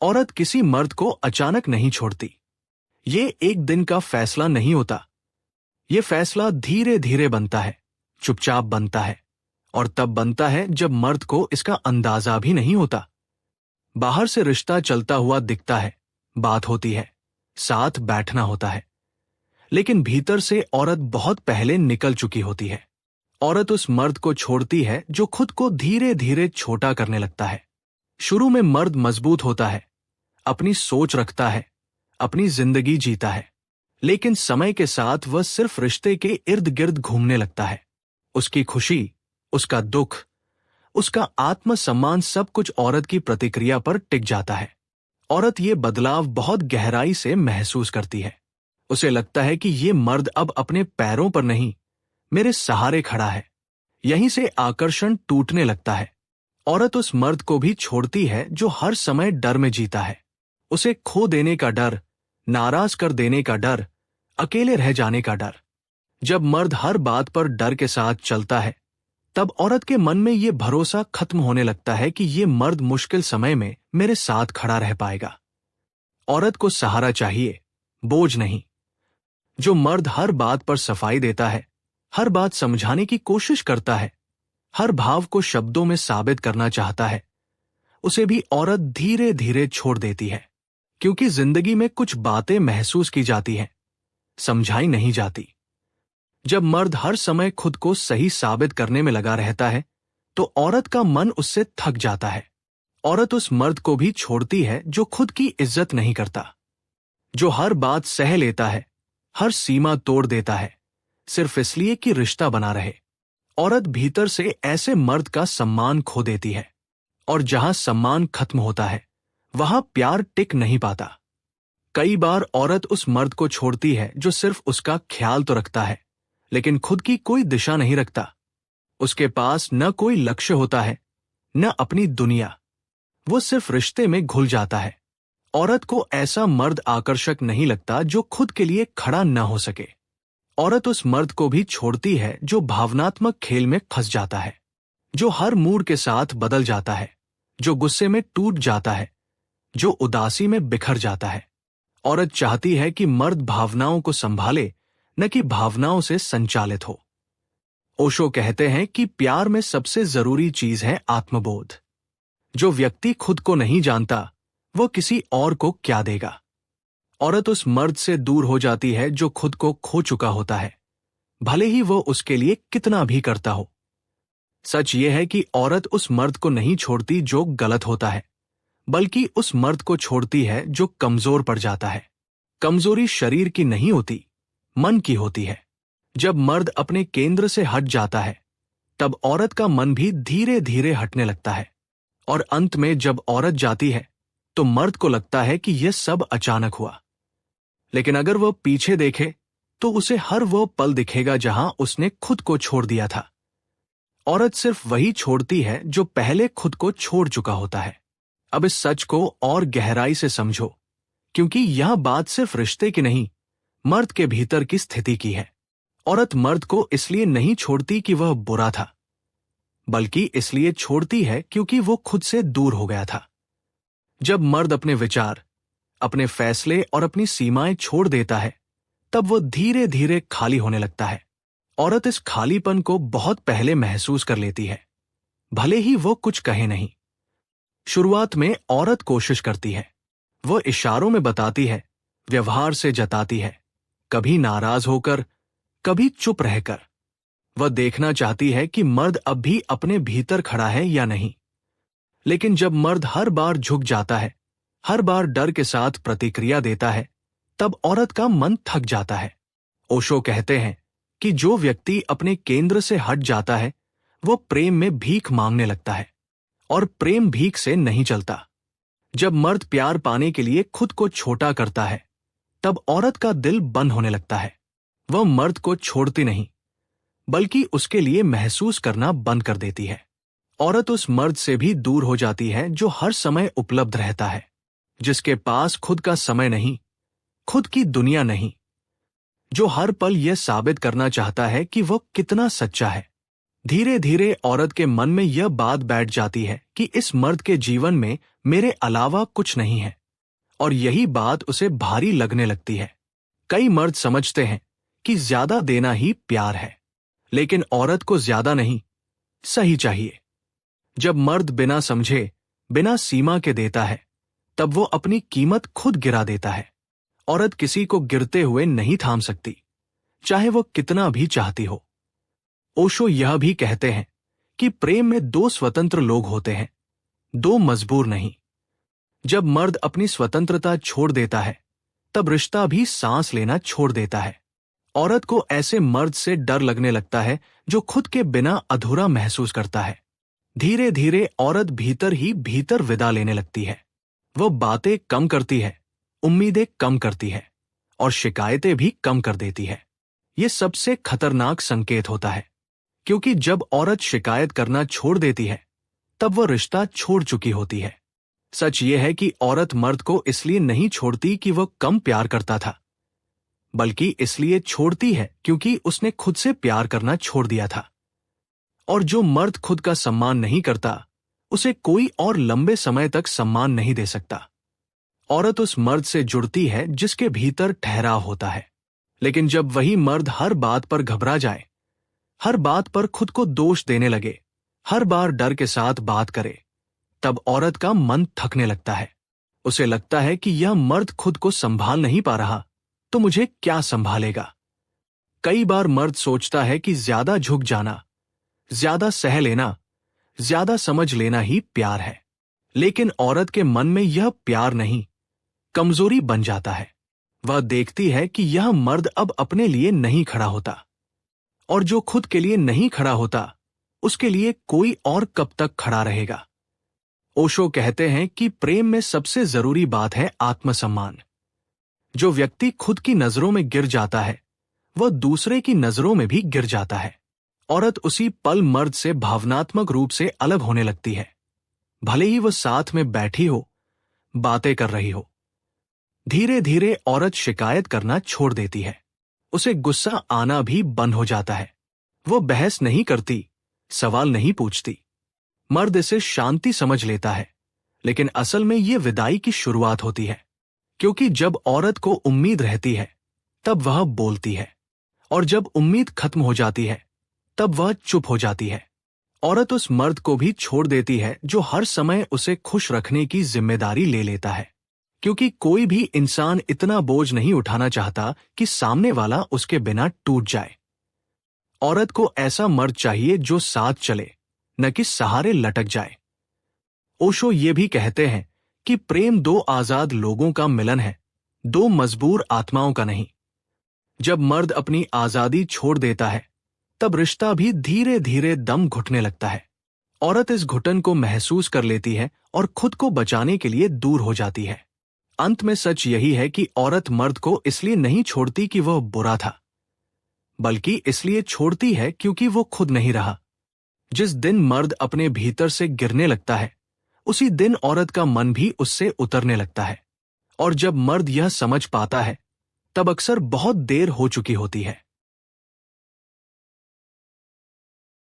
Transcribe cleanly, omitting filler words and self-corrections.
औरत किसी मर्द को अचानक नहीं छोड़ती। ये एक दिन का फैसला नहीं होता। ये फैसला धीरे धीरे बनता है, चुपचाप बनता है, और तब बनता है जब मर्द को इसका अंदाजा भी नहीं होता। बाहर से रिश्ता चलता हुआ दिखता है, बात होती है, साथ बैठना होता है, लेकिन भीतर से औरत बहुत पहले निकल चुकी होती है। औरत उस मर्द को छोड़ती है जो खुद को धीरे धीरे छोटा करने लगता है। शुरू में मर्द मजबूत होता है, अपनी सोच रखता है, अपनी जिंदगी जीता है, लेकिन समय के साथ वह सिर्फ रिश्ते के इर्द गिर्द घूमने लगता है। उसकी खुशी, उसका दुख, उसका आत्मसम्मान सब कुछ औरत की प्रतिक्रिया पर टिक जाता है। औरत ये बदलाव बहुत गहराई से महसूस करती है। उसे लगता है कि ये मर्द अब अपने पैरों पर नहीं, मेरे सहारे खड़ा है। यहीं से आकर्षण टूटने लगता है। औरत उस मर्द को भी छोड़ती है जो हर समय डर में जीता है। उसे खो देने का डर, नाराज कर देने का डर, अकेले रह जाने का डर। जब मर्द हर बात पर डर के साथ चलता है, तब औरत के मन में ये भरोसा खत्म होने लगता है कि ये मर्द मुश्किल समय में मेरे साथ खड़ा रह पाएगा। औरत को सहारा चाहिए, बोझ नहीं। जो मर्द हर बात पर सफाई देता है, हर बात समझाने की कोशिश करता है, हर भाव को शब्दों में साबित करना चाहता है, उसे भी औरत धीरे धीरे छोड़ देती है। क्योंकि जिंदगी में कुछ बातें महसूस की जाती हैं, समझाई नहीं जाती। जब मर्द हर समय खुद को सही साबित करने में लगा रहता है, तो औरत का मन उससे थक जाता है। औरत उस मर्द को भी छोड़ती है जो खुद की इज्जत नहीं करता, जो हर बात सह लेता है, हर सीमा तोड़ देता है, सिर्फ इसलिए कि रिश्ता बना रहे। औरत भीतर से ऐसे मर्द का सम्मान खो देती है, और जहां सम्मान खत्म होता है, वहां प्यार टिक नहीं पाता। कई बार औरत उस मर्द को छोड़ती है जो सिर्फ उसका ख्याल तो रखता है, लेकिन खुद की कोई दिशा नहीं रखता। उसके पास न कोई लक्ष्य होता है, न अपनी दुनिया। वो सिर्फ रिश्ते में घुल जाता है। औरत को ऐसा मर्द आकर्षक नहीं लगता जो खुद के लिए खड़ा न हो सके। औरत उस मर्द को भी छोड़ती है जो भावनात्मक खेल में फंस जाता है, जो हर मूड के साथ बदल जाता है, जो गुस्से में टूट जाता है, जो उदासी में बिखर जाता है। औरत चाहती है कि मर्द भावनाओं को संभाले, न कि भावनाओं से संचालित हो। ओशो कहते हैं कि प्यार में सबसे जरूरी चीज है आत्मबोध। जो व्यक्ति खुद को नहीं जानता, वो किसी और को क्या देगा। औरत उस मर्द से दूर हो जाती है जो खुद को खो चुका होता है, भले ही वो उसके लिए कितना भी करता हो। सच ये है कि औरत उस मर्द को नहीं छोड़ती जो गलत होता है, बल्कि उस मर्द को छोड़ती है जो कमजोर पड़ जाता है। कमजोरी शरीर की नहीं होती, मन की होती है। जब मर्द अपने केंद्र से हट जाता है, तब औरत का मन भी धीरे धीरे हटने लगता है। और अंत में जब औरत जाती है, तो मर्द को लगता है कि यह सब अचानक हुआ। लेकिन अगर वह पीछे देखे, तो उसे हर वो पल दिखेगा जहां उसने खुद को छोड़ दिया था। औरत सिर्फ वही छोड़ती है जो पहले खुद को छोड़ चुका होता है। अब इस सच को और गहराई से समझो, क्योंकि यह बात सिर्फ रिश्ते की नहीं, मर्द के भीतर की स्थिति की है। औरत मर्द को इसलिए नहीं छोड़ती कि वह बुरा था, बल्कि इसलिए छोड़ती है क्योंकि वो खुद से दूर हो गया था। जब मर्द अपने विचार, अपने फैसले और अपनी सीमाएं छोड़ देता है, तब वो धीरे धीरे खाली होने लगता है। औरत इस खालीपन को बहुत पहले महसूस कर लेती है, भले ही वो कुछ कहे नहीं। शुरुआत में औरत कोशिश करती है, वह इशारों में बताती है, व्यवहार से जताती है, कभी नाराज होकर, कभी चुप रहकर। वह देखना चाहती है कि मर्द अब भी अपने भीतर खड़ा है या नहीं। लेकिन जब मर्द हर बार झुक जाता है, हर बार डर के साथ प्रतिक्रिया देता है, तब औरत का मन थक जाता है। ओशो कहते हैं कि जो व्यक्ति अपने केंद्र से हट जाता है, वो प्रेम में भीख मांगने लगता है, और प्रेम भीख से नहीं चलता। जब मर्द प्यार पाने के लिए खुद को छोटा करता है, तब औरत का दिल बंद होने लगता है। वह मर्द को छोड़ती नहीं, बल्कि उसके लिए महसूस करना बंद कर देती है। औरत उस मर्द से भी दूर हो जाती है जो हर समय उपलब्ध रहता है, जिसके पास खुद का समय नहीं, खुद की दुनिया नहीं, जो हर पल यह साबित करना चाहता है कि वह कितना सच्चा है। धीरे धीरे औरत के मन में यह बात बैठ जाती है कि इस मर्द के जीवन में मेरे अलावा कुछ नहीं है, और यही बात उसे भारी लगने लगती है। कई मर्द समझते हैं कि ज्यादा देना ही प्यार है, लेकिन औरत को ज्यादा नहीं, सही चाहिए। जब मर्द बिना समझे, बिना सीमा के देता है, तब वो अपनी कीमत खुद गिरा देता है। औरत किसी को गिरते हुए नहीं थाम सकती, चाहे वो कितना भी चाहती हो। ओशो यह भी कहते हैं कि प्रेम में दो स्वतंत्र लोग होते हैं, दो मजबूर नहीं। जब मर्द अपनी स्वतंत्रता छोड़ देता है, तब रिश्ता भी सांस लेना छोड़ देता है। औरत को ऐसे मर्द से डर लगने लगता है जो खुद के बिना अधूरा महसूस करता है। धीरे धीरे औरत भीतर ही भीतर विदा लेने लगती है। वो बातें कम करती है, उम्मीदें कम करती है, और शिकायतें भी कम कर देती है। ये सबसे खतरनाक संकेत होता है, क्योंकि जब औरत शिकायत करना छोड़ देती है, तब वो रिश्ता छोड़ चुकी होती है। सच ये है कि औरत मर्द को इसलिए नहीं छोड़ती कि वो कम प्यार करता था, बल्कि इसलिए छोड़ती है क्योंकि उसने खुद से प्यार करना छोड़ दिया था। और जो मर्द खुद का सम्मान नहीं करता, उसे कोई और लंबे समय तक सम्मान नहीं दे सकता। औरत उस मर्द से जुड़ती है जिसके भीतर ठहराव होता है। लेकिन जब वही मर्द हर बात पर घबरा जाए, हर बात पर खुद को दोष देने लगे, हर बार डर के साथ बात करे, तब औरत का मन थकने लगता है। उसे लगता है कि यह मर्द खुद को संभाल नहीं पा रहा, तो मुझे क्या संभालेगा। कई बार मर्द सोचता है कि ज्यादा झुक जाना, ज्यादा सह लेना, ज्यादा समझ लेना ही प्यार है। लेकिन औरत के मन में यह प्यार नहीं, कमजोरी बन जाता है। वह देखती है कि यह मर्द अब अपने लिए नहीं खड़ा होता, और जो खुद के लिए नहीं खड़ा होता, उसके लिए कोई और कब तक खड़ा रहेगा। ओशो कहते हैं कि प्रेम में सबसे जरूरी बात है आत्मसम्मान। जो व्यक्ति खुद की नजरों में गिर जाता है, वह दूसरे की नजरों में भी गिर जाता है। औरत उसी पल मर्द से भावनात्मक रूप से अलग होने लगती है, भले ही वह साथ में बैठी हो, बातें कर रही हो। धीरे धीरे औरत शिकायत करना छोड़ देती है। उसे गुस्सा आना भी बंद हो जाता है। वो बहस नहीं करती, सवाल नहीं पूछती। मर्द इसे शांति समझ लेता है, लेकिन असल में ये विदाई की शुरुआत होती है, क्योंकि जब औरत को उम्मीद रहती है, तब वह बोलती है, और जब उम्मीद खत्म हो जाती है, तब वह चुप हो जाती है। औरत उस मर्द को भी छोड़ देती है जो हर समय उसे खुश रखने की जिम्मेदारी ले लेता है, क्योंकि कोई भी इंसान इतना बोझ नहीं उठाना चाहता कि सामने वाला उसके बिना टूट जाए। औरत को ऐसा मर्द चाहिए जो साथ चले, न कि सहारे लटक जाए। ओशो ये भी कहते हैं कि प्रेम दो आजाद लोगों का मिलन है, दो मजबूर आत्माओं का नहीं। जब मर्द अपनी आजादी छोड़ देता है, तब रिश्ता भी धीरे धीरे दम घुटने लगता है। औरत इस घुटन को महसूस कर लेती है और खुद को बचाने के लिए दूर हो जाती है। अंत में सच यही है कि औरत मर्द को इसलिए नहीं छोड़ती कि वह बुरा था, बल्कि इसलिए छोड़ती है क्योंकि वो खुद नहीं रहा। जिस दिन मर्द अपने भीतर से गिरने लगता है, उसी दिन औरत का मन भी उससे उतरने लगता है। और जब मर्द यह समझ पाता है, तब अक्सर बहुत देर हो चुकी होती है।